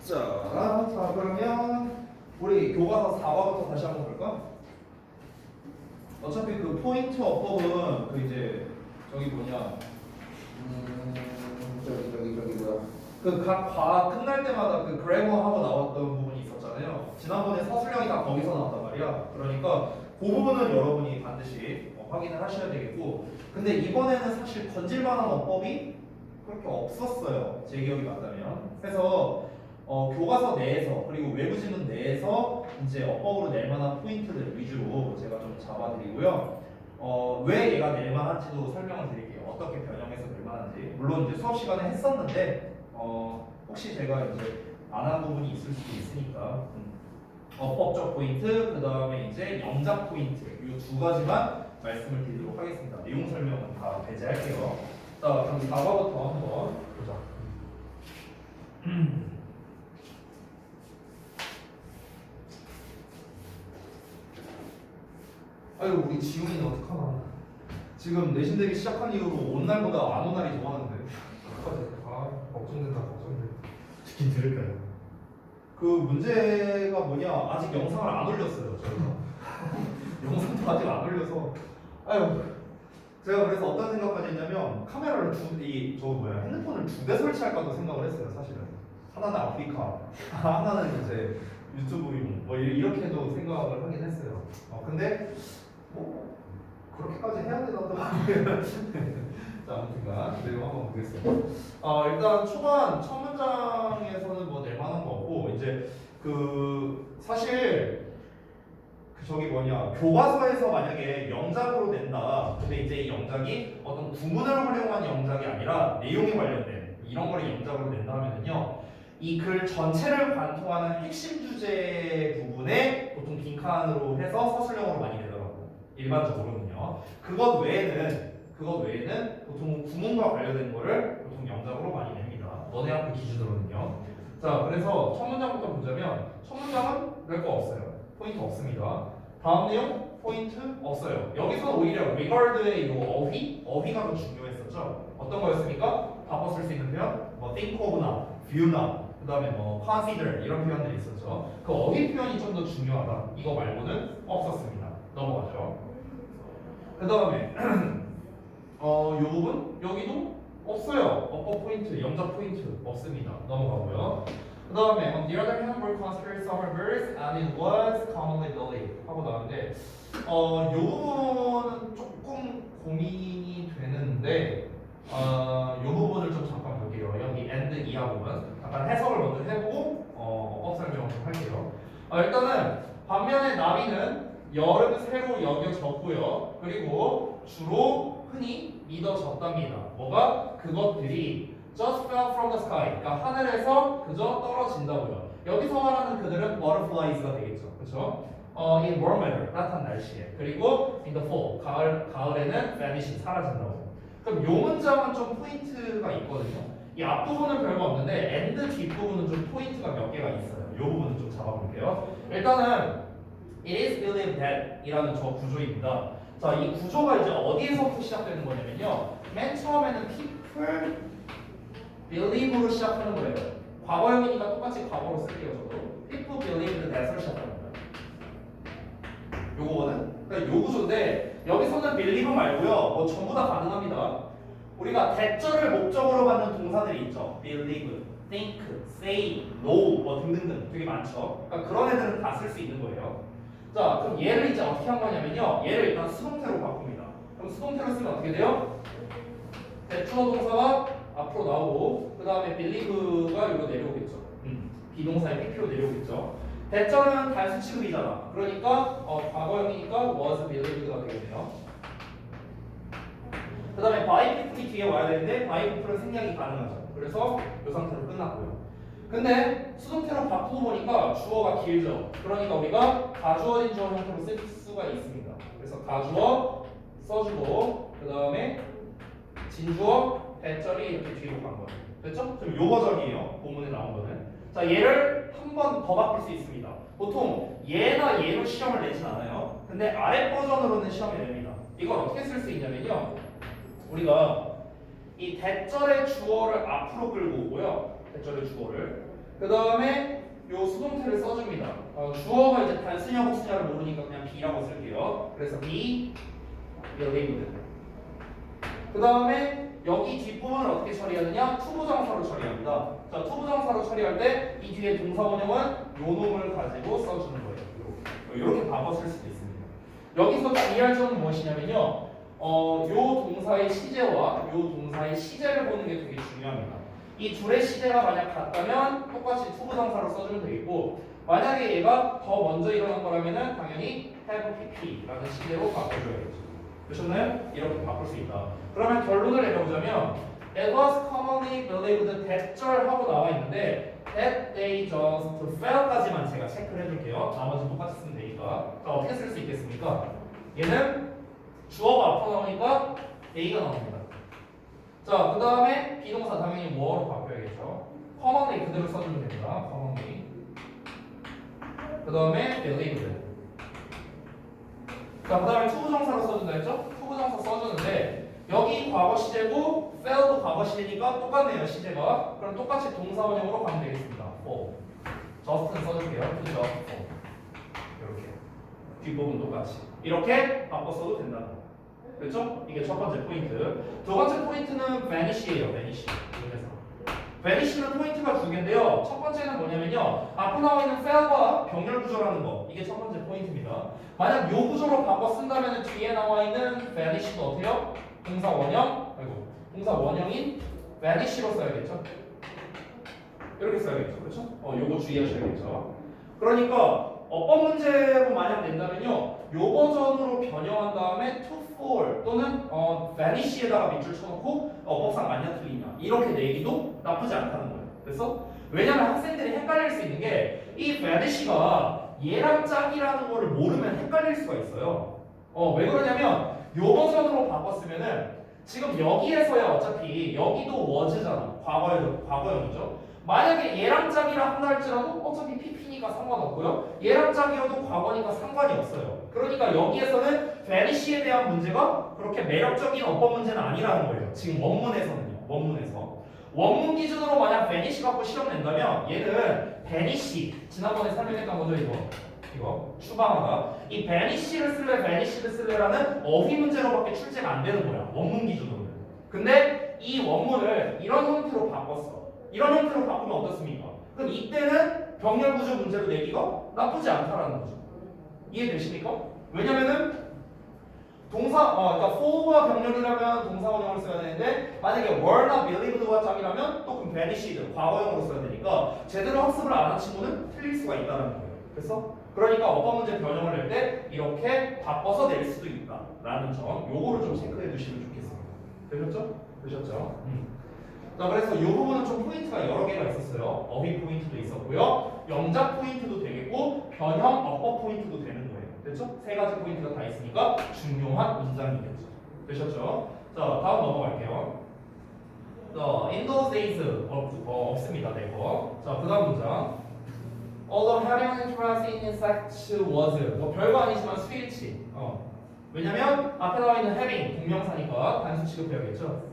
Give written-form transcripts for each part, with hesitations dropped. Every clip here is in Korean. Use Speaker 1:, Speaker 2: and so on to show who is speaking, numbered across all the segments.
Speaker 1: 자, 그러면 우리 교과서 4과부터 다시 한번 볼까? 어차피 그 포인트 어법은 그 이제 저기 뭐냐 저기 뭐야 그 각 과 끝날 때마다 그 그래머 하고 나왔던 부분이 있었잖아요. 지난번에 서술형이 다 거기서 나왔단 말이야. 그러니까 그 부분은 여러분이 반드시 확인을 하셔야 되겠고, 근데 이번에는 사실 건질만한 어법이 그렇게 없었어요. 제 기억이 맞다면. 그래서 교과서 내에서 그리고 외부 지문 내에서 이제 어법으로 낼 만한 포인트들 위주로 제가 좀 잡아드리고요. 왜 얘가 낼 만한지도 설명을 드릴게요. 어떻게 변형해서 낼 만한지. 물론 이제 수업 시간에 했었는데 혹시 제가 이제 안 한 부분이 있을 수도 있으니까 어법적 포인트, 그 다음에 이제 영작 포인트 이 두 가지만 말씀을 드리도록 하겠습니다. 내용 설명은 다 배제할게요. 자, 그럼 4과부터 한번 보자. 아유, 우리 지훈이는 어떡하나. 지금 내신 대비 시작한 이후로 온 날보다 안 온 날이 더 많은데. 어떡하지? 아, 걱정된다, 걱정돼.
Speaker 2: 치킨 들을까요?
Speaker 1: 그 문제가 뭐냐, 아직 영상을 안 올렸어요, 저희가. 영상도 아직 안 올려서. 아유, 제가 그래서 어떤 생각까지 했냐면, 카메라를 핸드폰을 2대 설치할까도 생각을 했어요, 사실은. 하나는 아프리카, 하나는 이제 유튜브용, 뭐 이렇게도 생각을 하긴 했어요. 근데, 뭐, 그렇게까지 해야 되나 또. 자, 아무튼간 내용 한번 보겠습니다. 일단 초반 첫 문장에서는 뭐 낼 만한 거 없고, 이제 그 사실 그 저기 뭐냐, 교과서에서 만약에 영작으로 낸다. 근데 이제 이 영작이 어떤 구문을 활용한 영작이 아니라 내용에 관련된 이런 거를 영작으로 낸다 하면은요, 이 글 전체를 관통하는 핵심 주제 부분에 보통 빈칸으로 해서 서술형으로 많이 내더라고. 일반적으로는요. 그것 외에는 보통 구문과 관련된 거를 보통 영작으로 많이 냅니다. 너네 학교 기준으로는요. 자, 그래서 첫 문장부터 보자면 첫 문장은 낼 거 없어요. 포인트 없습니다. 다음 내용 포인트 없어요. 여기서 오히려 regard의 이 어휘가 더 중요했었죠. 어떤 거였습니까? 바꿔 쓸 수 있는 표현, 뭐 think of나, view나, 그 다음에 뭐 consider 이런 표현들이 있었죠. 그 어휘 표현이 좀 더 중요하다. 이거 말고는 없었습니다. 넘어가죠. 그 다음에 요 부분 여기도 없어요. 어법 포인트, 영작 포인트 없습니다. 넘어가고요. 그 다음에 on the other hand, were considered summer birds and it was commonly believed 하고 나왔는데 요 부분은 조금 고민이 되는데 요 부분을 좀 잠깐 볼게요. 여기 and 이하 부분 잠깐 해석을 먼저 해보고 어법 설명을 좀 할게요. 일단은 반면에 나비는 여름 새로 여겨졌고요. 그리고 주로 흔히 믿어졌답니다. 뭐가? 그것들이 just fell from the sky. 그러니까 하늘에서 그저 떨어진다고요. 여기서 말하는 그들은 butterflies가 되겠죠. 그렇죠? in warm weather, 따뜻한 날씨에. 그리고 in the fall, 가을에는 vanishing, 사라진다고. 그럼 요 문장은 좀 포인트가 있거든요. 이 앞부분은 별거 없는데 and 뒷부분은 좀 포인트가 몇 개가 있어요. 요 부분은 좀 잡아볼게요. 일단은 it is believed that 이라는 저 구조입니다. 자, 이 구조가 이제 어디에서부터 시작되는 거냐면요. 맨 처음에는 people believe로 시작하는 거예요. 과거형이니까 똑같이 과거로 쓸게요, 저도. people believed that으로 시작하는 거예요. 요거는 그러니까 요 구조인데 여기서는 believe 말고요. 뭐 전부 다 가능합니다. 우리가 대절을 목적으로 받는 동사들이 있죠. believe, think, say, know 뭐 등등등 되게 많죠. 그러니까 그런 애들은 다 쓸 수 있는 거예요. 자, 그럼 얘를 이제 어떻게 한 거냐면요. 얘를 일단 수동태로 바꿉니다. 그럼 수동태로 쓰면 어떻게 돼요? 대주어 동사가 앞으로 나오고 그 다음에 believe가 이거 내려오겠죠. 비동사의 pp로 내려오겠죠. 대절은 단수 취급이잖아. 그러니까 과거형이니까 was believed가 되겠네요. 그 다음에 by people이 뒤에 와야 되는데 by people은 생략이 가능하죠. 그래서 이 상태로 끝났고요. 근데 수동태로 바꾸고 보니까 주어가 길죠. 그러니까 우리가 가주어진 주어 형태로 쓸 수가 있습니다. 그래서 가주어 써주고 그 다음에 진주어 대절이 이렇게 뒤로 간 거예요. 됐죠? 그럼 요 버전이에요. 본문에 나온 거는. 자, 얘를 한 번 더 바꿀 수 있습니다. 보통 얘나 얘로 시험을 내진 않아요. 근데 아래 버전으로는 시험을 냅니다. 이걸 어떻게 쓸 수 있냐면요. 우리가 이 대절의 주어를 앞으로 끌고 오고요. 대절의 주어를 그 다음에 요 수동태를 써줍니다. 주어가 이제 단수냐 복수냐를 모르니까 그냥 B라고 쓸게요. 그래서 be believed. 그 다음에 여기 뒷부분을 어떻게 처리하느냐? 투부정사로 처리합니다. 자, 투부정사로 처리할 때 이 뒤에 동사 원형은 요 놈을 가지고 써주는 거예요. 이렇게 바꿔 쓸 수도 있습니다. 여기서 주의할 점은 무엇이냐면요. 요 동사의 시제와 요 동사의 시제를 보는 게 되게 중요합니다. 이 둘의 시제가 만약 같다면 똑같이 투부정사로 써주면 되겠고, 만약에 얘가 더 먼저 일어난 거라면은 당연히 have pp라는 시제로 바꿔줘야겠죠. 되셨나요? 이렇게 바꿀 수 있다. 그러면 결론을 내려보자면 It was commonly believed that 절하고 나와 있는데 that they just fail까지만 제가 체크를 해줄게요. 나머지 똑같이 쓰면 되니까. 자, 어떻게 쓸 수 있겠습니까? 얘는 주어가 앞으로 나오니까 A가 나옵니다. 자, 그 다음에 비동사 당연히 뭐로 바꿔야겠죠? commonly 그대로 써주면 됩니다. commonly. 그 다음에 believed. 자, 그 다음에 투부정사로 써준다 했죠? 투부정사 써주는데 여기 과거 시제고 fail도 과거 시제니까 똑같네요, 시제가. 그럼 똑같이 동사 원형으로 가면 되겠습니다. for. just는 써줄게요. to just for. 이렇게. 뒷부분 똑같이. 이렇게 바꿔 써도 된다. 그렇죠? 이게 첫 번째 포인트. 두 번째 포인트는 vanish예요, vanish. vanish는 포인트가 두 개인데요. 첫 번째는 뭐냐면요. 앞에 나와 있는 fail과 병렬 구조라는 거. 이게 첫 번째 포인트입니다. 만약 요 구조로 바꿔 쓴다면 뒤에 나와 있는 vanish도 어때요? 동사 원형, 동사 원형인 vanish로 써야겠죠. 이렇게 써야겠죠, 그렇죠? 요거 주의하셔야겠죠. 그러니까 어법 문제로 만약 낸다면요, 요 버전으로 변형한 다음에 to for 또는 vanish에다가 밑줄 쳐놓고 어법상 맞냐 틀리냐 이렇게 내기도 나쁘지 않다는 거예요. 그래서 왜냐면 학생들이 헷갈릴 수 있는 게 이 vanish가 얘랑 짝이라는 거를 모르면 헷갈릴 수가 있어요. 왜 그러냐면 요 버전으로 바꿨으면은 지금 여기에서야 어차피 여기도 was잖아. 과거형이죠. 만약에 얘랑 짝이라 한다 할지라도 어차피 PP니까 상관없고요. 얘랑 짝이어도 과거니까 상관이 없어요. 그러니까 여기에서는 vanish에 대한 문제가 그렇게 매력적인 어법 문제는 아니라는 거예요. 지금 원문에서는요. 원문 기준으로 만약 vanish 갖고 시험 낸다면 얘는 vanish 지난번에 설명했던 거죠 이거 추방하다 이 vanish를 쓸래 vanish를 쓸래라는 어휘 문제로밖에 출제가 안 되는 거야. 원문 기준으로는. 근데 이 원문을 이런 형태로 바꿨어. 이런 형태로 바꾸면 어떻습니까? 그럼 이때는 병렬 구조 문제로 내기가 나쁘지 않다라는 거죠. 이해되십니까? 왜냐면은 그러니까 for가 병렬이라면 동사 원형을 써야 되는데 만약에 were나 believed와 짝이라면 또 그럼 vanishd 과거형으로 써야 되니까 제대로 학습을 안 한 친구는 틀릴 수가 있다는 거예요. 그래서 그러니까 어법 문제 변형을 낼 때 이렇게 바꿔서 낼 수도 있다라는 점 요거를 좀 체크해 두시면 좋겠습니다. 되셨죠? 자, 그래서 이 부분은 좀 포인트가 여러 개가 있었어요. 어휘 포인트도 있었고요. 영작 포인트도 되겠고 변형 어법 포인트도 되는 거예요. 됐죠? 세 가지 포인트가 다 있으니까 중요한 문장이겠죠. 되셨죠? 자, 다음 넘어갈게요. in those days 없습니다. 네 거. 자, 그 다음 문장. Although having an interest in insects was 뭐 별거 아니지만 스위치. 왜냐면 앞에 나와 있는 having 동명사니까 단수 취급해야겠죠.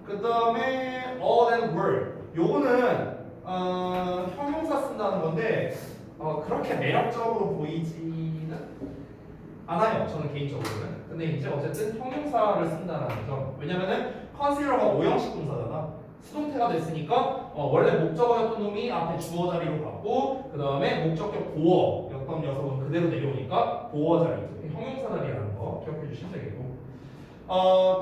Speaker 1: 그 다음에 all and were 요거는 형용사 쓴다는 건데 그렇게 매력적으로 보이지는 않아요. 저는 개인적으로는. 근데 이제 어쨌든 형용사를 쓴다는 점. 왜냐면은 consider가 5형식 동사잖아. 수동태가 됐으니까 원래 목적어였던 놈이 앞에 주어 자리로 갔고 그 다음에 목적격 보어였던 녀석은 그대로 내려오니까 보어 자리, 형용사 자리라는 거 기억해 주시면 되겠고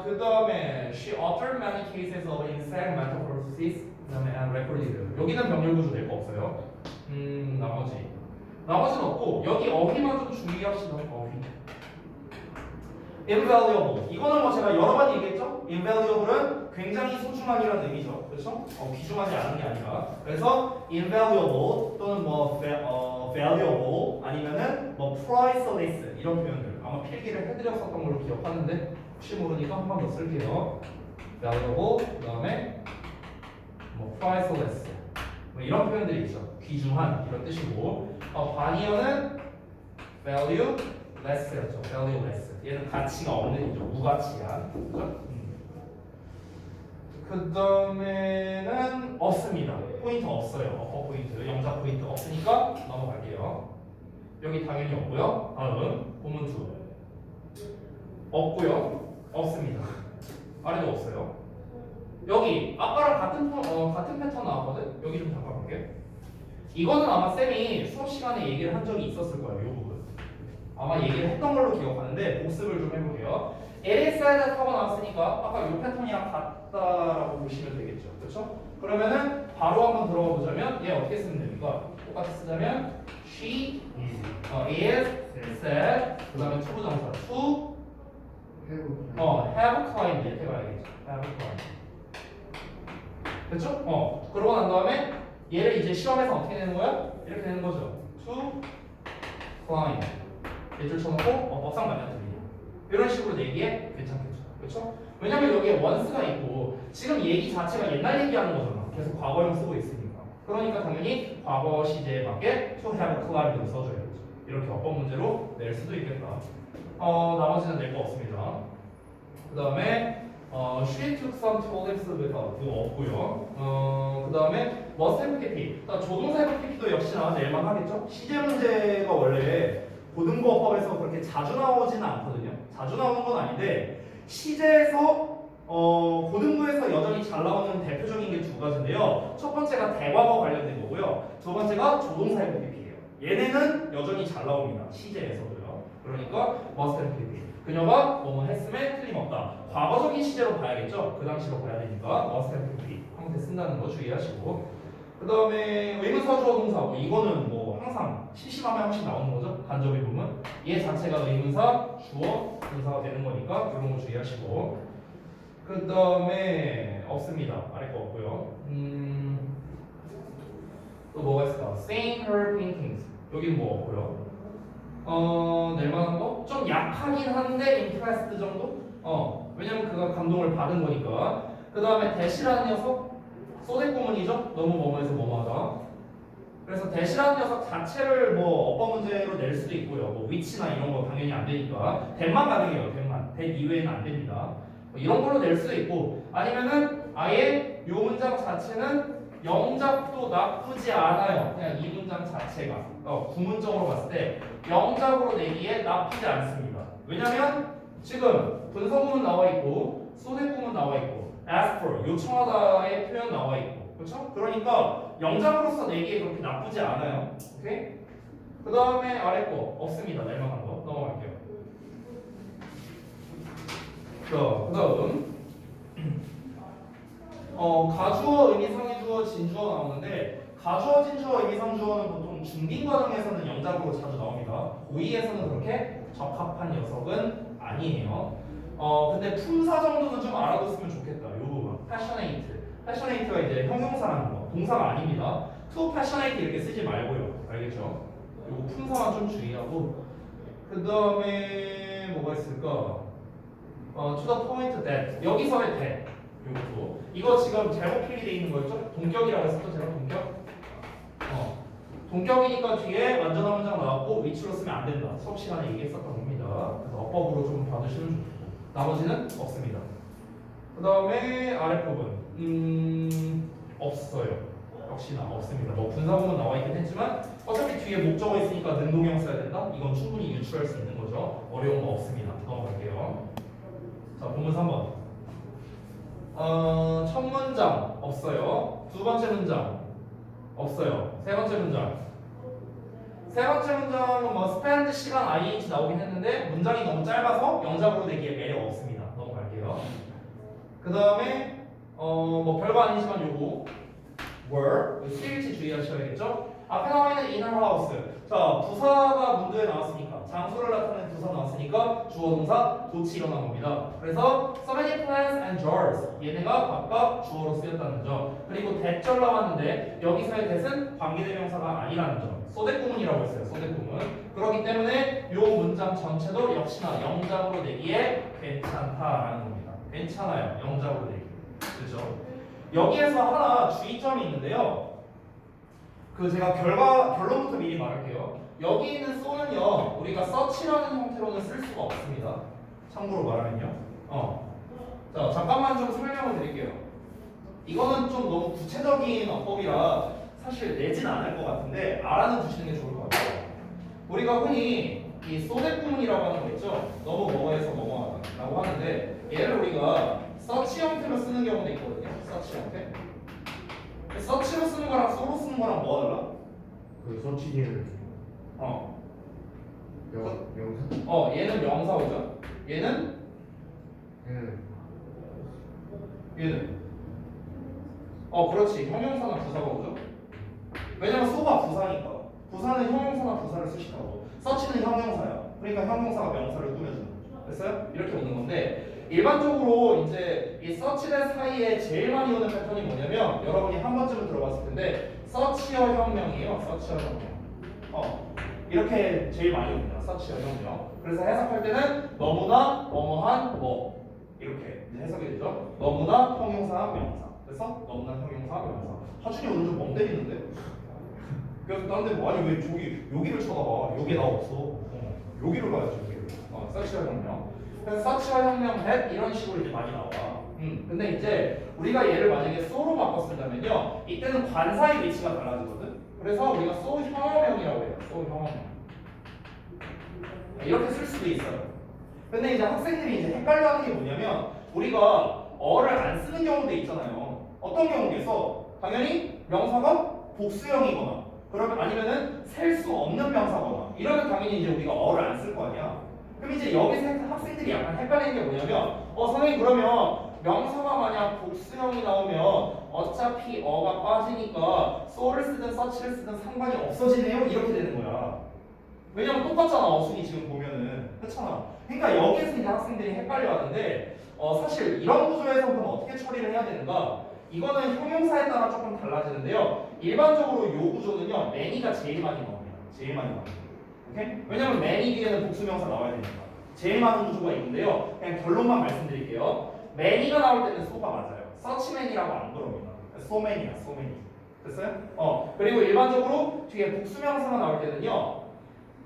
Speaker 1: 그 다음에 she authored many cases of insect metamorphosis 그 다음에 and recorded 여기는 병렬 구조 될 거 없어요. 나머지는 없고 여기 어휘만 좀 주의합시다. 어휘 invaluable 이거는 뭐 제가 여러 번 얘기했죠. invaluable은 굉장히 소중한이라는 의미죠. 그렇죠? 귀중하지 않은 게 아니라 그래서 invaluable 또는 뭐 valuable 아니면은 뭐 priceless 이런 표현들 아마 필기를 해드렸었던 걸로 기억하는데 혹시 모르니까 한 번 더 쓸게요. valuable 그 다음에 뭐 priceless 뭐 이런 표현들이 있죠. 귀중한 이런 뜻이고 바니어는 value less였죠. value less 얘는 가치가 없는 이죠. 무가치한 그죠? 그 다음에는 없습니다. 포인트 없어요. 어퍼 포인트, 영작 포인트 없으니까 넘어갈게요. 여기 당연히 없고요. 다음 본문 2 없고요. 없습니다. 아래도 없어요. 여기 아까랑 같은 패턴 나왔거든. 여기 좀 잠깐 볼게요. 이거는 아마 쌤이 수업 시간에 얘기를 한 적이 있었을 거예요. 이 부분. 아마 얘기를 했던 걸로 기억하는데 복습을 좀 해볼게요. LSI에다 타고 나왔으니까 아까 이 패턴이랑 같다라고 보시면 되겠죠. 그렇죠? 그러면은 바로 한번 들어가 보자면 얘 어떻게 쓰면 됩니까? 똑같이 쓰자면 she is said 그 다음에 투부정사 to have climbed 이렇게 가야겠죠. have climbed. 그렇죠? 그러고 난 다음에 얘를 이제 시험에서 어떻게 되는 거야? 이렇게 되는 거죠. to climb 예줄 쳐놓고 법상 맞냐 틀리냐 이런 식으로 내기에 괜찮겠죠. 그렇죠? 왜냐면 여기에 once가 있고 지금 얘기 자체가 옛날 얘기하는 거잖아. 계속 과거형 쓰고 있으니까. 그러니까 당연히 과거 시제에 맞게 to have climbed를 써줘야겠죠. 이렇게 어법 문제로 낼 수도 있겠다. 나머지는 낼 거 없습니다. 그 다음에 she took some tulips with her 이거 없고요. 그 다음에 must have pp 조동사 have pp도 역시나 낼만 하겠죠. 시제 문제가 원래 고등부어법에서 그렇게 자주 나오지는 않거든요. 자주 나오는 건 아닌데 시제에서 고등부에서 여전히 잘 나오는 대표적인 게 두 가지인데요. 첫 번째가 대과거 관련된 거고요. 두 번째가 조동사 have pp예요. 얘네는 여전히 잘 나옵니다. 시제에서도요. 그러니까 must have pp 그녀가 뭐뭐 했음에 틀림없다. 과거적인 시제로 봐야겠죠. 그 당시로 봐야 되니까 must have pp 형태 쓴다는 거 주의하시고 그 다음에 의문사 주어 동사 이거는 뭐 항상 심심하면 한 번씩 나오는 거죠. 간접의 부분 얘 자체가 의문사 주어 동사가 되는 거니까 이런 거 주의하시고 그 다음에 없습니다. 아래 거 없고요. 또 뭐가 있을까? Seeing her paintings 여기는 뭐 없고요. 낼만한 거? 좀 약하긴 한데 impressed 정도? 왜냐면 그가 감동을 받은 거니까. 그 다음에 대시라는 녀석 소대 구문이죠. 너무 뭐뭐해서 뭐뭐하다. 그래서 대시라는 녀석 자체를 뭐 어법 문제로 낼 수도 있고요. 뭐 위치나 이런 거 당연히 안 되니까 대만 가능해요. 대만. 대 이외에는 안 됩니다. 뭐 이런 걸로 낼 수도 있고 아니면은 아예 요 문장 자체는 영작도 나쁘지 않아요. 그냥 이 문장 자체가 구문적으로 봤을 때 영작으로 내기에 나쁘지 않습니다. 왜냐면 지금 분서구문 나와 있고 소대구문 나와 있고 ask for 요청하다의 표현 나와 있고 그렇죠? 그러니까 영작으로서 내기에 그렇게 나쁘지 않아요. 오케이? 그 다음에 아래 거 없습니다. 낼만한 거 넘어갈게요. 그 다음 가주어, 의미상해주어, 진주어 나오는데 가주어, 진주어, 의미상주어는 보통 중딩 과정에서는 영작으로 자주 나옵니다. 고2에서는 그렇게 적합한 녀석은 아니에요. 근데 품사 정도는 좀 알아뒀으면 좋겠다. 요 부분. passionate. passionate가 이제 형용사라는 거. 동사가 아닙니다. to passionate 이렇게 쓰지 말고요. 알겠죠? 요거 품사만 좀 주의하고 그 다음에 뭐가 있을까? to the point that 여기서의 that 요것도 이거 지금 잘못 필기되어 있는 거였죠? 동격이라고 했었죠? 제가 동격? 동격이니까 뒤에 완전한 문장 나왔고 위치로 쓰면 안 된다. 수업 시간에 얘기했었던 겁니다. 그래서 어법으로 좀 봐주시면 좋고 나머지는 없습니다. 그 다음에 아랫부분 없어요. 역시나 없습니다. 뭐 분사구문 나와 있긴 했지만 어차피 뒤에 목적어 있으니까 능동형 써야 된다? 이건 충분히 유출할 수 있는 거죠. 어려운 거 없습니다. 넘어갈게요. 자, 본문 3번. 첫 문장 없어요. 두 번째 문장 없어요. 세 번째 문장. 세 번째 문장은 뭐 spend 시간 ing 나오긴 했는데 문장이 너무 짧아서 영작으로 내기에 매력 없습니다. 넘어갈게요. 그 다음에 뭐 별거 아니지만 요거 were 수일치 주의하셔야겠죠. 앞에 나와 있는 in her house. 자, 부사가 문제에 나왔으니까 장소를 나타내는 부사 나왔으니까 주어 동사 도치 일어난 겁니다. 그래서 so many plants and jars 얘네가 각각 주어로 쓰였다는 점. 그리고 대절 나왔는데 여기서의 대는 관계대명사가 아니라는 점. 소대구문이라고 했어요. 소대구문. 그렇기 때문에 요 문장 전체도 역시나 영작으로 내기에 괜찮다라는 겁니다. 괜찮아요. 영작으로 내기. 그렇죠? 여기에서 하나 주의점이 있는데요. 그 제가 결론부터 미리 말할게요. 여기 있는 so는요 우리가 search라는 형태로는 쓸 수가 없습니다. 참고로 말하면요. 자, 잠깐만 좀 설명을 드릴게요. 이거는 좀 너무 구체적인 어법이라 사실 내진 않을 것 같은데 알아는 두시는 게 좋을 것 같아요. 우리가 흔히 이 소대 구문이라고 하는 거 있죠? 너무 뭐뭐해서 뭐뭐하다라고 하는데 얘를 우리가 서치 형태로 쓰는 경우도 있거든요. 서치 형태. 서치로 쓰는 거랑 소로 쓰는 거랑 뭐가 달라?
Speaker 2: 그 서치기를
Speaker 1: 어.
Speaker 2: 명사?
Speaker 1: 얘는 명사오죠. 얘는 얘는 그렇지. 형용사나 부사가 오죠. 왜냐면 소가 부사니까. 부사는 형용사나 부사를 쓰시라고. 서치는 형용사야. 그러니까 형용사가 명사를 꾸며주는 거죠. 됐어요? 이렇게 오는 건데 일반적으로 이제 이 서치된 사이에 제일 많이 오는 패턴이 뭐냐면 여러분이 한 번쯤은 들어봤을 텐데 서치어 혁명이에요. 서치어 혁명. 이렇게 제일 많이 옵니다. 서치어 혁명. 그래서 해석할 때는 너무나 뭐뭐한 뭐 이렇게 이제 해석이 되죠. 너무나 형용사 명사. 그래서 너무나 형용사 명사. 하준이 오늘 좀 멍 때리는데? 그래서 딴데 뭐 아니 왜 저기 여기를 쳐다봐. 여기 나 없어. 여기를 가야지 여기를. 서치어 혁명. 그래서 서치어 혁명 햇 이런 식으로 이제 많이 나와. 근데 이제 우리가 얘를 만약에 소로 바꿨으려면요 이때는 관사의 위치가 달라지거든. 그래서 우리가 소 혐오명이라고 해요. 소 혐오명. 이렇게 쓸 수도 있어요. 근데 이제 학생들이 이제 헷갈려하는 게 뭐냐면 우리가 어를 안 쓰는 경우도 있잖아요. 어떤 경우겠어? 당연히 명사가 복수형이거나 그러면 아니면은 셀 수 없는 명사거나 이러면 당연히 이제 우리가 어를 안 쓸 거 아니야. 그럼 이제 여기서 학생들이 약간 헷갈리는 게 뭐냐면 선생님 그러면 명사가 만약 복수형이 나오면 어차피 어가 빠지니까 so를 쓰든 such를 쓰든 상관이 없어지네요 이렇게 되는 거야. 왜냐면 똑같잖아 어순이 지금 보면은 그렇잖아. 그러니까 여기에서 이제 학생들이 헷갈려하는데 사실 이런 구조에서 그럼 어떻게 처리를 해야 되는가? 이거는 형용사에 따라 조금 달라지는데요. 일반적으로 요 구조는요 many가 제일 많이 나옵니다. 제일 많이 나옵니다. 오케이? 왜냐면 many 뒤에는 복수명사 나와야 되니까 제일 많은 구조가 있는데요. 그냥 결론만 말씀드릴게요. many가 나올 때는 so가 맞아요. such many라고 안 그럽니다. so many야, so many. 됐어요? 그리고 일반적으로 뒤에 복수명사가 나올 때는요.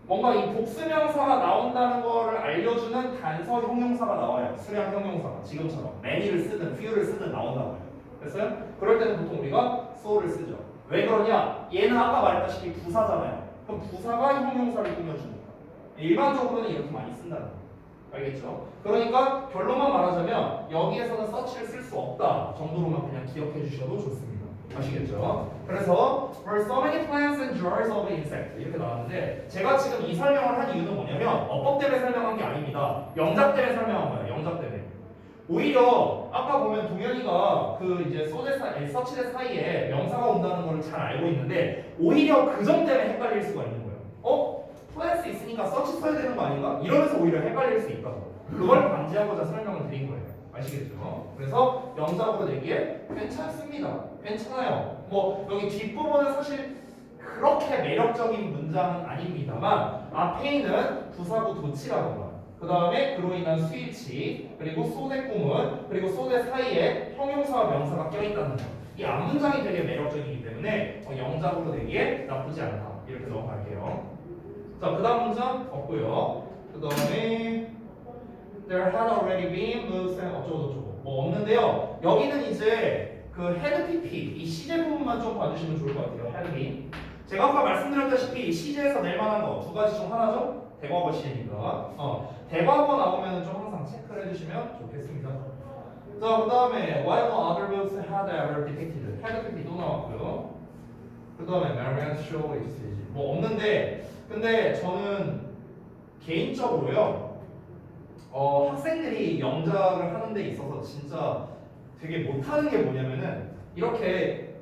Speaker 1: 뭔가 이 복수명사가 나온다는 거를 알려주는 단서 형용사가 나와요. 수량 형용사가 지금처럼 many를 쓰든 few를 쓰든 나온다고요. 됐어요? 그럴 때는 보통 우리가 so를 쓰죠. 왜 그러냐? 얘는 아까 말했다시피 부사잖아요. 그럼 부사가 형용사를 꾸며주니까 일반적으로는 이렇게 많이 쓴다는 거. 알겠죠? 그러니까 결론만 말하자면 여기에서는 서치를 쓸 수 없다 정도로만 그냥 기억해 주셔도 좋습니다. 아시겠죠? 그래서 for so many plants and jars of insects 이렇게 나왔는데 제가 지금 이 설명을 한 이유는 뭐냐면 어법 때문에 설명한 게 아닙니다. 영작 때문에 설명한 거예요. 영작 때문에. 오히려 아까 보면 동현이가 그 이제 서치대 사이에 명사가 온다는 걸 잘 알고 있는데 오히려 그 점 때문에 헷갈릴 수가 있는 거예요. 플랜스 있으니까 서치 써야 되는 거 아닌가? 이러면서 오히려 헷갈릴 수 있다고. 그걸 방지하고자 설명을 드린 거예요. 아시겠죠? 그래서 영작으로 내기에 괜찮습니다. 괜찮아요. 뭐 여기 뒷부분은 사실 그렇게 매력적인 문장은 아닙니다만 앞에 있는 부사구 도치라던가 그 다음에 그로 인한 스위치 그리고 소대 구문 그리고 소대 사이에 형용사와 명사가 껴있다는 거. 이 앞문장이 되게 매력적이기 때문에 영작으로 내기에 나쁘지 않다. 이렇게 넘어갈게요. 자, 그 다음 문장 없고요. 그 다음에 There had already been moves and 어쩌고저쩌고 뭐 없는데요. 여기는 이제 그 had pp 이 시제 부분만 좀 봐주시면 좋을 것 같아요. had been 제가 아까 말씀드렸다시피 시제에서 낼 만한 거 두 가지 중 하나죠. 대과거 시제니까 대과거 나오면 좀 항상 체크를 해주시면 좋겠습니다. 자, 그 다음에 While no other moves had ever depicted had pp 또 나왔고요. 그 다음에 Marianne show usage 뭐 없는데 근데 저는 개인적으로요 학생들이 영작을 하는 데 있어서 진짜 되게 못하는 게 뭐냐면은 이렇게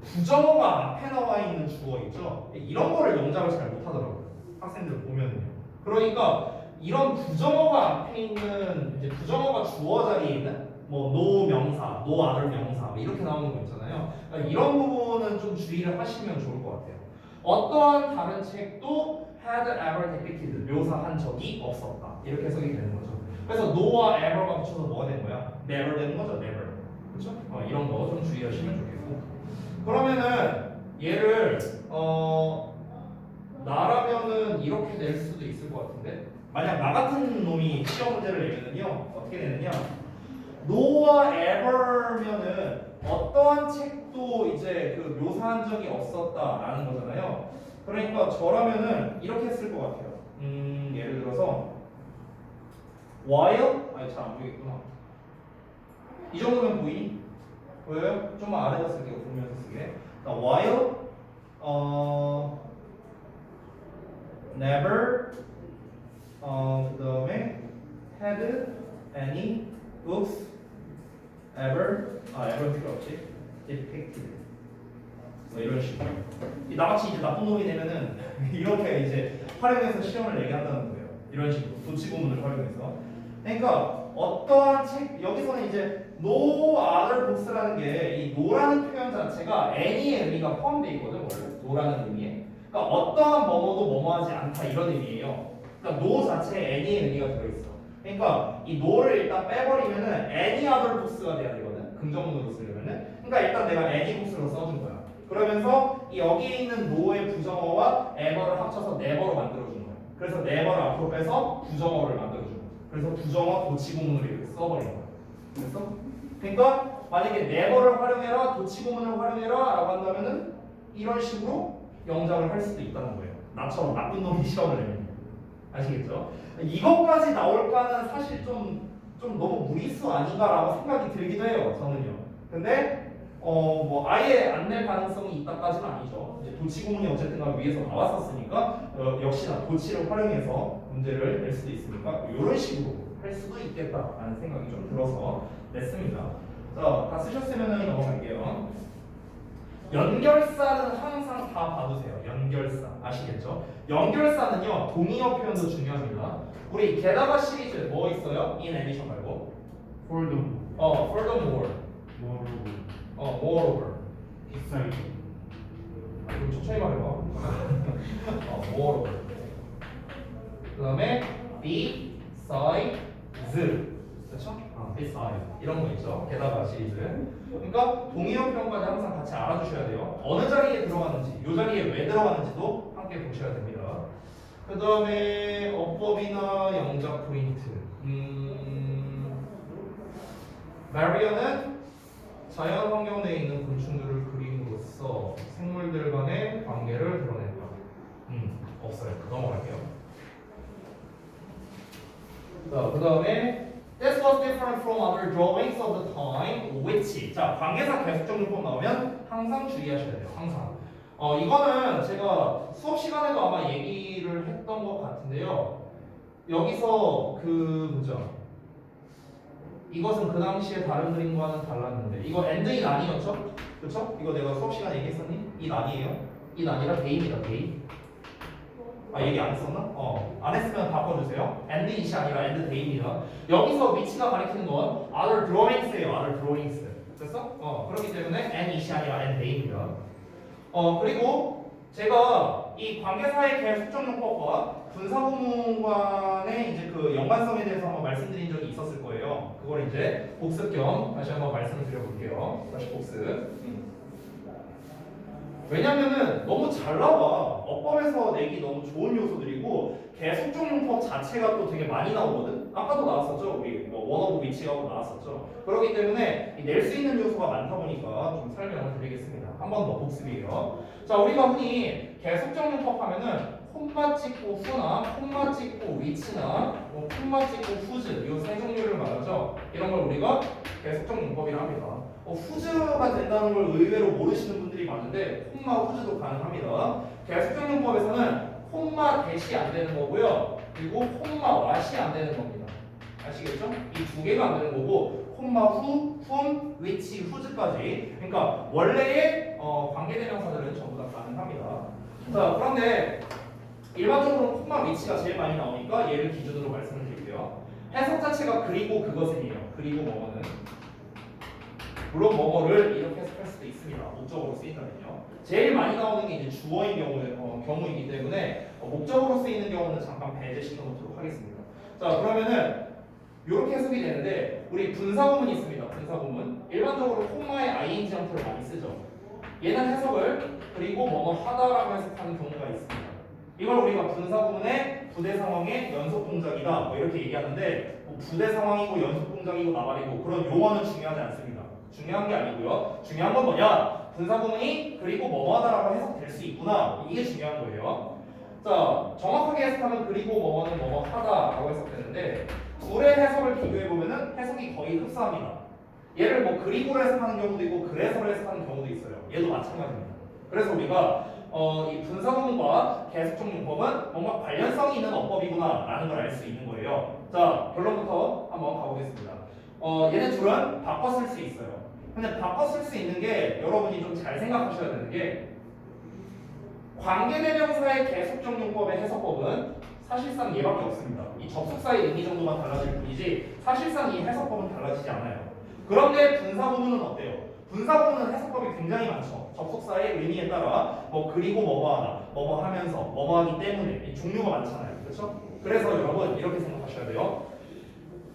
Speaker 1: 부정어가 앞에 나와 있는 주어 있죠 이런 거를 영작을 잘 못하더라고요 학생들 보면은요. 그러니까 이런 부정어가 앞에 있는 이제 부정어가 주어 자리에 있는 뭐 no 명사, no other 명사 이렇게 나오는 거 있잖아요. 그러니까 이런 부분은 좀 주의를 하시면 좋을 것 같아요. 어떠한 다른 책도 had ever depicted 묘사한 적이 없었다 이렇게 해석이 되는 거죠. 그래서 no와 ever가 붙여서 뭐가 되는 거야? never 되는 거죠. never. 그렇죠? 이런 거 좀 주의하시면 좋겠고. 그러면은 얘를 나라면은 이렇게 낼 수도 있을 것 같은데 만약 나 같은 놈이 시험 문제를 내면은요 어떻게 되느냐 no와 ever면은 어떠한 책도 이제 그 묘사한 적이 없었다라는 거잖아요. 그러니까 저라면은 이렇게 쓸 것 같아요. 예를 들어서 while 아니 잘 안 보이겠구나. 이 정도면 보이니? 보여요? 좀만 아래다 쓸게요. 보면서 쓰게. while never 그다음에 had any books ever ever 필요 없지 depicted 뭐 이런 식으로 나같이 이제 나쁜 놈이 되면은 이렇게 이제 활용해서 시험을 내게 한다는 거예요. 이런 식으로 도치구문을 활용해서. 그러니까 어떠한 책 여기서는 이제 no other books라는 게 이 no라는 표현 자체가 any의 의미가 포함되어 있거든 원래 no라는 의미에. 그러니까 어떠한 뭐뭐도 뭐뭐하지 않다 이런 의미예요. 그러니까 no 자체에 any의 의미가 들어있어. 그러니까 이 no를 일단 빼버리면은 any other books가 돼야 되거든. 긍정문으로 쓰려면은. 그러니까 일단 내가 any books로 써준 거야. 그러면서 이 여기에 있는 no의 부정어와 ever를 합쳐서 never로 만들어준 거야. 그래서 never를 앞으로 빼서 부정어를 만들어준 거야. 그래서 부정어 도치구문으로 이렇게 써버린 거야. 됐어? 그러니까 만약에 never를 활용해라, 도치구문을 활용해라 라고 한다면은 이런 식으로 영작을 할 수도 있다는 거예요. 나처럼 나쁜 놈이 시험을 내면. 아시겠죠? 이것까지 나올까는 사실 좀 너무 무리수 아닌가라고 생각이 들기도 해요. 저는요. 근데 뭐 아예 안 낼 가능성이 있다까지는 아니죠. 이제 도치구문이 어쨌든가 위에서 나왔었으니까 역시나 도치를 활용해서 문제를 낼 수도 있으니까 이런 식으로 할 수도 있겠다라는 생각이 좀 들어서 냈습니다. 자, 다 쓰셨으면 넘어갈게요. 연결사는 항상 다 봐두세요. 연결사 아시겠죠? 연결사는요 동의어 표현도 중요합니다. 우리 게다가 시리즈 뭐 있어요? in addition 말고 furthermore moreover 좀 천천히 말해봐. moreover 그 다음에 besides 그렇죠? besides 이런 거 있죠. 게다가 시리즈. 그러니까 동의어 표현까지 항상 같이 알아주셔야 돼요. 어느 자리에 들어가는지, 이 자리에 왜 들어가는지도 함께 보셔야 됩니다. 그 다음에 어법이나 영작 포인트. 마리어는 자연 환경 내에 있는 곤충들을 그림으로써 생물들 간의 관계를 드러낸다. 없어요. 넘어갈게요. 자, 그 다음에 This was different from other drawings of the time, which. 자, 관계사 계속적용법 나오면 항상 주의하셔야 돼요. 항상. 이거는 제가 수업 시간에도 아마 얘기를 했던 것 같은데요. 여기서 그 뭐죠? 이것은 그 당시에 다른 그림과는 달랐는데 이거 and in 아니었죠? 그렇죠? 이거 내가 수업 시간에 얘기했었니? in 아니에요? in 아니라 they입니다. they. 얘기 안 했었나? 안 했으면 바꿔주세요. and it이 아니라 and they입니다. 여기서 위치가 가리키는 건 other drawings예요. other drawings. 됐어? 그렇기 때문에 and it이 아니라 and they입니다. 그리고 제가 이 관계사의 계속적용법과 분사구문간의 이제 그 연관성에 대해서 한번 말씀드린 적이 있었을 거예요. 그걸 이제 복습 겸 다시 한번 말씀을 드려볼게요. 다시 복습. 왜냐면은 너무 잘 나와. 어법에서 내기 너무 좋은 요소들이고 계속적용법 자체가 또 되게 많이 나오거든. 아까도 나왔었죠. 우리 뭐 원어브 위치하고 나왔었죠. 그렇기 때문에 낼 수 있는 요소가 많다 보니까 좀 설명을 드리겠습니다. 한 번 더 복습이에요. 자, 우리가 흔히 계속적용법 하면은 콤마 찍고 후나 콤마 찍고 위치나 뭐 콤마 찍고 후즈 이 세 종류를 말하죠. 이런 걸 우리가 계속적용법이라 합니다. 후즈가 된다는 걸 의외로 모르시는 분들이 많은데 콤마 후즈도 가능합니다. 계속적용법에서는 콤마 대시 안 되는 거고요. 그리고 콤마 왓이 안 되는 겁니다. 아시겠죠? 이 두 개가 안 되는 거고 콤마 후, 품, 위치, 후즈까지. 그러니까 원래의 관계대명사들은 전부 다 가능합니다. 자, 그런데 일반적으로 콤마 위치가 제일 많이 나오니까 얘를 기준으로 말씀을 드릴게요. 해석 자체가 그리고 그것은이에요. 그리고 뭐뭐는. 물론 뭐뭐를 이렇게 해석할 수도 있습니다. 목적으로 쓰인다면요. 제일 많이 나오는 게 이제 주어인 경우이기 때문에 목적으로 쓰이는 경우는 잠깐 배제시켜 놓도록 하겠습니다. 자, 그러면은 이렇게 해석이 되는데 우리 분사구문이 있습니다. 분사구문. 일반적으로 콤마에 ing 형태를 많이 쓰죠. 얘는 해석을 그리고 뭐뭐 하다라고 해석하는 경우가 있습니다. 이걸 우리가 분사구문의 부대 상황의 연속 동작이다 뭐 이렇게 얘기하는데 뭐 부대 상황이고 연속 동작이고 나발이고 그런 용어는 중요하지 않습니다. 중요한 게 아니고요. 중요한 건 뭐냐? 분사구문이 그리고 뭐뭐하다라고 해석될 수 있구나. 이게 중요한 거예요. 자, 정확하게 해석하면 그리고 뭐뭐는 뭐뭐하다라고 해석되는데 둘의 해석을 비교해 보면은 해석이 거의 흡사합니다. 얘를 뭐 그리고로 해석하는 경우도 있고 그래서로 해석하는 경우도 있어요. 얘도 마찬가지입니다. 그래서 우리가 이 분사구문과 계속적 용법은 뭔가 관련성이 있는 어법이구나라는 걸 알 수 있는 거예요. 자, 결론부터 한번 가보겠습니다. 얘네 둘은 바꿔 쓸 수 있어요. 근데 바꿔 쓸 수 있는 게 여러분이 좀 잘 생각하셔야 되는 게 관계대명사의 계속적 용법의 해석법은 사실상 얘밖에 없습니다. 이 접속사의 의미 정도만 달라질 뿐이지 사실상 이 해석법은 달라지지 않아요. 그런데 분사구문은 어때요? 분사구문은 해석법이 굉장히 많죠. 접속사의 의미에 따라 뭐 그리고 뭐뭐하다, 뭐뭐하면서, 뭐뭐하기 때문에 이 종류가 많잖아요. 그렇죠? 그래서 여러분 이렇게 생각하셔야 돼요.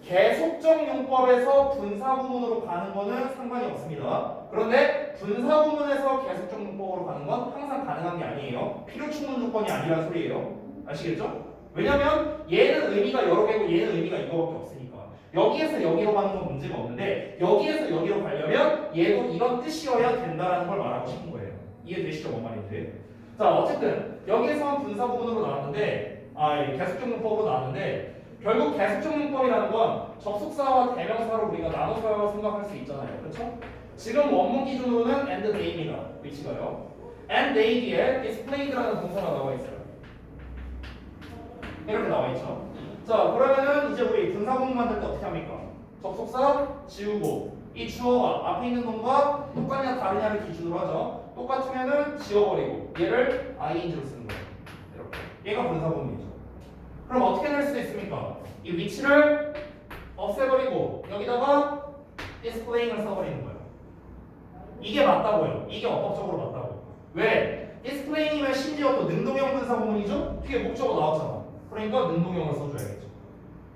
Speaker 1: 계속적 용법에서 분사구문으로 가는 거는 상관이 없습니다. 그런데 분사구문에서 계속적 용법으로 가는 건 항상 가능한 게 아니에요. 필요 충분 조건이 아니라는 소리예요. 아시겠죠? 왜냐면 얘는 의미가 여러 개고 얘는 의미가 이거밖에 없으니까. 여기에서 여기로 가는 건 문제가 없는데 여기에서 여기로 가려면 얘도 이런 뜻이어야 된다라는 걸 말하고 싶은 거예요. 이해되시죠? 뭔 말인지. 자, 어쨌든 여기에서는 분사구문으로 나왔는데 계속적 용법으로 나왔는데 결국 계속적 용법이라는 건 접속사와 대명사로 우리가 나눠서 생각할 수 있잖아요. 그렇죠? 지금 원문 기준으로는 and they입니다. 위치가요. and they 뒤에 displayed라는 동사가 나와 있어요. 이렇게 나와 있죠. 자, 그러면은 이제 우리 분사구문 만들 때 어떻게 합니까? 접속사 지우고 이 주어와 앞에 있는 놈과 똑같냐 다르냐를 기준으로 하죠. 똑같으면은 지워버리고 얘를 ing로 쓰는 거예요. 이렇게. 얘가 분사구문이죠. 그럼 어떻게 낼 수 있습니까? 이 위치를 없애버리고 여기다가 displaying을 써버리는 거예요. 이게 맞다고요. 이게 어법적으로 맞다고. 왜? displaying이면 심지어 또 능동형 분사구문이죠? 뒤에 목적어 나왔잖아. 그러니까 능동형을 써줘야겠죠.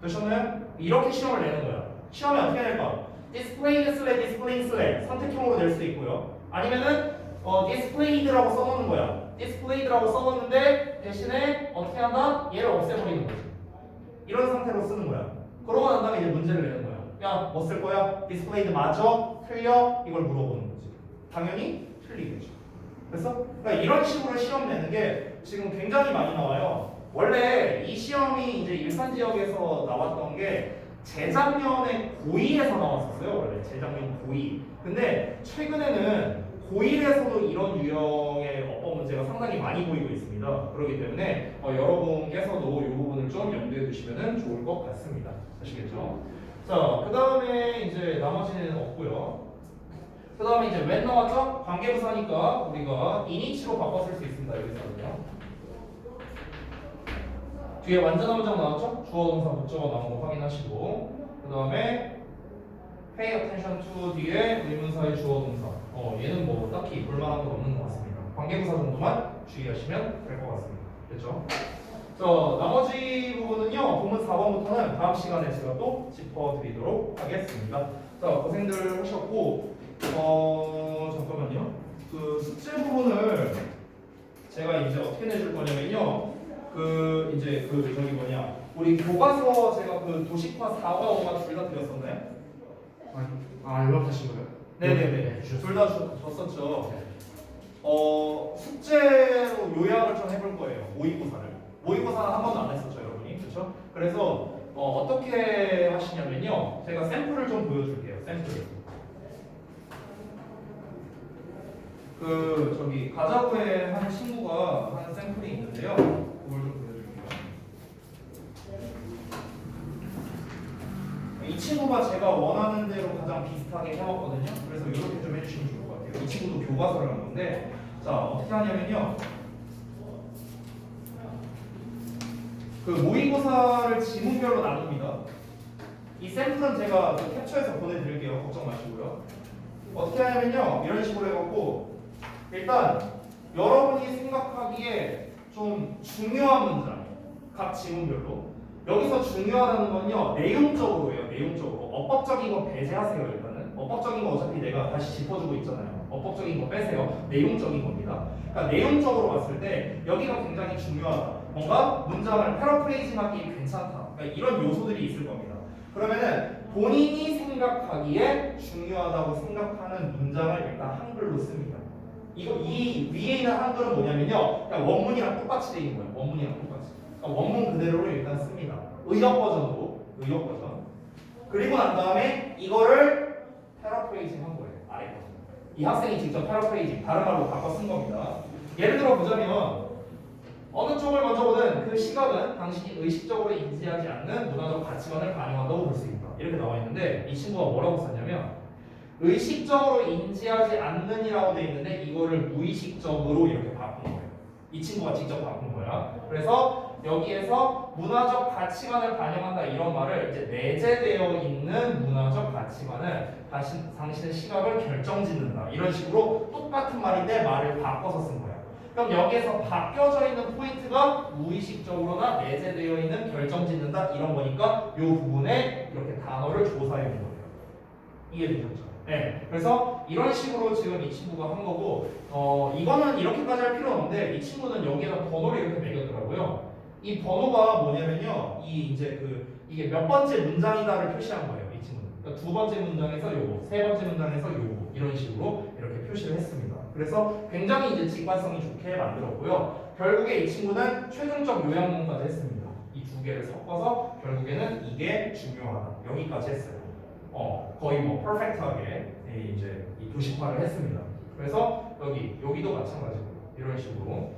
Speaker 1: 되셨나요? 이렇게 시험을 내는 거야. 시험에 어떻게 낼까? displayed 슬래 displaying 슬래 선택형으로 낼 수 있고요. 아니면은 displayed라고 써놓는 거야. displayed라고 써놓는데 대신에 어떻게 한다? 얘를 없애버리는 거지. 이런 상태로 쓰는 거야. 그러고 난 다음에 이제 문제를 내는 거야. 야, 뭐 쓸 거야? displayed 맞아? 틀려? 이걸 물어보는 거지. 당연히 틀리겠죠. 그래서 그러니까 이런 식으로 시험 내는 게 지금 굉장히 많이 나와요. 원래 이 시험이 이제 일산 지역에서 나왔던 게 재작년에 고2에서 나왔었어요. 원래 재작년 고2. 근데 최근에는 고1에서도 이런 유형의 어법 문제가 상당히 많이 보이고 있습니다. 그렇기 때문에 여러분께서도 이 부분을 좀 염두에 두시면 좋을 것 같습니다. 아시겠죠? 자, 그 다음에 이제 나머지는 없고요. 그 다음에 이제 when 나왔죠? 관계부사니까 우리가 init로 바꿔 쓸 수 있습니다. 여기서는요. 뒤에 완전한 문장 나왔죠? 주어 동사 목적어 나온 거 확인하시고 그 다음에 pay attention to 뒤에 의문사의 주어 동사 얘는 뭐 딱히 볼만한 건 없는 것 같습니다. 관계부사 정도만 주의하시면 될 것 같습니다. 됐죠? 자, 나머지 부분은요 본문 4번부터는 다음 시간에 제가 또 짚어드리도록 하겠습니다. 자, 고생들 하셨고 잠깐만요. 그 숙제 부분을 제가 이제 어떻게 내줄 거냐면요. 우리 교과서 제가 그 도식화 4과 5가 둘 다 드렸었나요?
Speaker 2: 연락하신 거예요?
Speaker 1: 네네네. 둘 다 줬었죠. 숙제로 요약을 좀 해볼 거예요. 모의고사를. 모의고사는 한 번도 안 했었죠, 여러분이. 그렇죠? 그래서 어떻게 하시냐면요. 제가 샘플을 좀 보여줄게요. 샘플. 가자구에 한 친구가 하는 샘플이 있는데요. 그걸 좀 보여줄게요. 이 친구가 제가 원하는 대로 가장 비슷하게 해왔거든요. 그래서 이렇게 좀 해주시면 좋을 것 같아요. 이 친구도 교과서를 한 건데, 자, 어떻게 하냐면요. 그 모의고사를 지문별로 나눕니다. 이 샘플은 제가 캡처해서 보내드릴게요. 걱정 마시고요. 어떻게 하냐면요. 이런 식으로 해갖고, 일단 여러분이 생각하기에 좀 중요한 문장, 각 지문별로. 여기서 중요하다는 건요, 내용적으로예요. 내용적으로. 어법적인 거 배제하세요. 일단은 어법적인 거 어차피 내가 다시 짚어주고 있잖아요. 어법적인 거 빼세요. 내용적인 겁니다. 그러니까 내용적으로 봤을 때 여기가 굉장히 중요하다. 뭔가 문장을 패러프레이징하기 괜찮다. 그러니까 이런 요소들이 있을 겁니다. 그러면은 본인이 생각하기에 중요하다고 생각하는 문장을 일단 한글로 씁니다. 이 위에 있는 한글은 뭐냐면요, 그냥 원문이랑 똑같이 되어 있는 거예요. 원문이랑 똑같이. 그러니까 원문 그대로를 일단 씁니다. 의역 버전으로, 의역 버전. 그리고 난 다음에 이거를 패러프레이징 한 거예요. 아래 거. 이 학생이 직접 패러프레이징, 다른 말로 바꿔 쓴 겁니다. 예를 들어 보자면 어느 쪽을 먼저 보든 그 시각은 당신이 의식적으로 인지하지 않는 문화적 가치관을 반영한다고 볼 수 있다. 이렇게 나와 있는데 이 친구가 뭐라고 썼냐면 의식적으로 인지하지 않는이라고 돼 있는데 이거를 무의식적으로 이렇게 바꾼 거예요. 이 친구가 직접 바꾼 거야. 그래서 여기에서 문화적 가치관을 반영한다 이런 말을 이제 내재되어 있는 문화적 가치관을 당신의 시각을 결정짓는다 이런 식으로 똑같은 말인데 말을 바꿔서 쓴 거야. 그럼 여기에서 바뀌어져 있는 포인트가 무의식적으로나 내재되어 있는 결정짓는다 이런 거니까 이 부분에 이렇게 단어를 조사해 본 거예요. 이해되셨죠? 네. 그래서 이런 식으로 지금 이 친구가 한 거고, 이거는 이렇게까지 할 필요는 없는데 이 친구는 여기에다 번호를 이렇게 매겼더라고요. 이 번호가 뭐냐면요, 이게 몇 번째 문장이다를 표시한 거예요, 이 친구는. 그러니까 두 번째 문장에서 요거, 세 번째 문장에서 요거 이런 식으로 이렇게 표시를 했습니다. 그래서 굉장히 이제 직관성이 좋게 만들었고요. 결국에 이 친구는 최종적 요약문까지 했습니다. 이 두 개를 섞어서 결국에는 이게 중요하다 여기까지 했어요. 거의 뭐 퍼펙트하게 이제 이 도식화를 했습니다. 그래서 여기도 마찬가지고 이런 식으로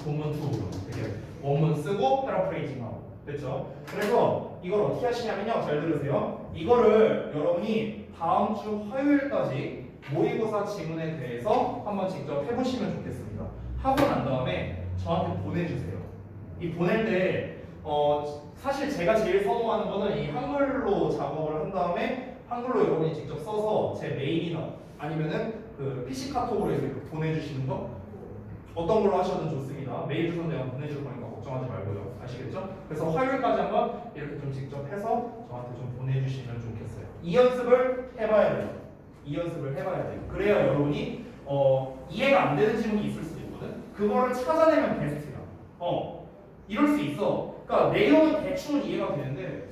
Speaker 1: 본문 투로 되게 원문 쓰고 패러프레이징하고 됐죠? 그래서 이걸 어떻게 하시냐면요, 잘 들으세요. 이거를 여러분이 다음 주 화요일까지 모의고사 지문에 대해서 한번 직접 해보시면 좋겠습니다. 하고 난 다음에 저한테 보내주세요. 이 보낼 때 사실 제가 제일 선호하는 거는 이 한글로 작업을 한 다음에 한글로 여러분이 직접 써서 제 메일이나 아니면은 그 PC 카톡으로 이렇게 보내주시는 거 어떤 걸로 하셔도 좋습니다. 메일 주소는 내가 보내줄 거니까 걱정하지 말고요. 아시겠죠? 그래서 화요일까지 한번 이렇게 좀 직접 해서 저한테 좀 보내주시면 좋겠어요. 이 연습을 해봐야 돼요. 이 연습을 해봐야 돼요. 그래야 여러분이 이해가 안 되는 지문이 있을 수도 있거든. 그거를 찾아내면 베스트야. 이럴 수 있어. 그러니까 내용은 대충은 이해가 되는데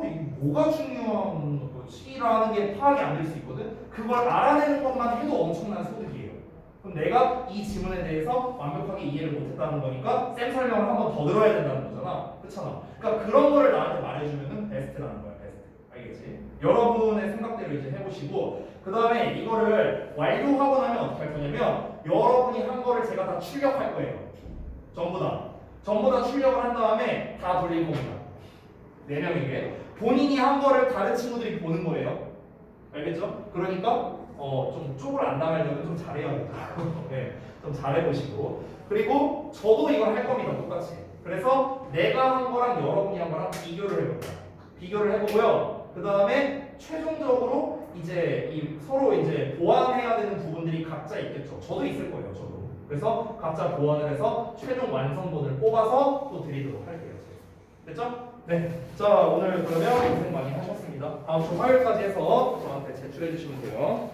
Speaker 1: 이게 뭐가 중요한 거지라는 게 파악이 안 될 수 있거든. 그걸 알아내는 것만 해도 엄청난 소득이에요. 그럼 내가 이 지문에 대해서 완벽하게 이해를 못했다는 거니까 쌤 설명을 한 번 더 들어야 된다는 거잖아. 그렇잖아. 그러니까 그런 거를 나한테 말해주면은 베스트라는 거야. 베스트. 알겠지? 여러분의 생각대로 이제 해보시고 그 다음에 이거를 완료하고 나면 어떻게 할 거냐면 여러분이 한 거를 제가 다 출력할 거예요. 전부 다 출력을 한 다음에 다 돌릴 겁니다. 4명에게 본인이 한 거를 다른 친구들이 보는 거예요. 알겠죠? 그러니까 좀 쪽을 안 당하려면 좀 잘해야겠다. 네, 좀 잘해보시고 그리고 저도 이걸 할 겁니다. 똑같이. 그래서 내가 한 거랑 여러분이 한 거랑 비교를 해봅니다. 비교를 해보고요. 그 다음에 최종적으로 이제 서로 이제 보완해야 되는 부분들이 각자 있겠죠. 저도 있을 거예요. 저도. 그래서 각자 보완을 해서 최종 완성본을 뽑아서 또 드리도록 할게요. 됐죠? 네. 자, 오늘 그러면 고생 많이 하셨습니다. 다음 주 화요일까지 해서 저한테 제출해 주시면 돼요.